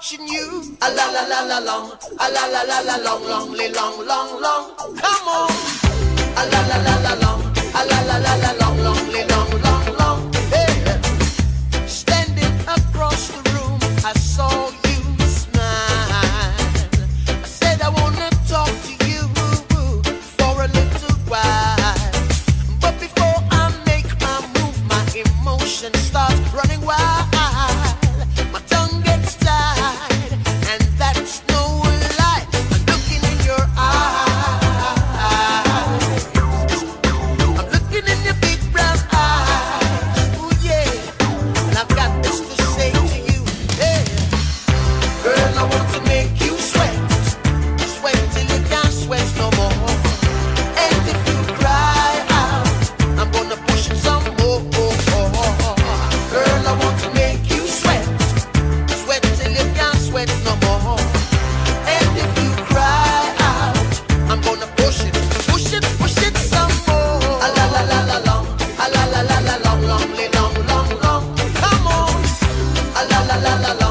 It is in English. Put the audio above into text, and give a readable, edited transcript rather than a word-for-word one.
watching you. A la la la la long, a la la la la long, long, long, long, long. Come on. A la la la la long, a la la la la long, long, long, long, long. Hey. Standing across the room, I saw you smile. I said I wanna talk to you for a little while. But before I make my move, my emotions start running wild. My tongue gets tied, and that's no lie. I'm looking in your eyes. I'm looking in your big brown eyes. Oh yeah, and I've got this to say to you. Hey, girl, I want to make you sweat, sweat till you can't sweat no more. And if you cry out, I'm gonna push it some more. Girl, I want to make you sweat, sweat till you can't sweat no more. And if you cry out, I'm gonna push it some more. A la la la la long, a la la la la long, long, long, long, long. Come on. A la la la la long.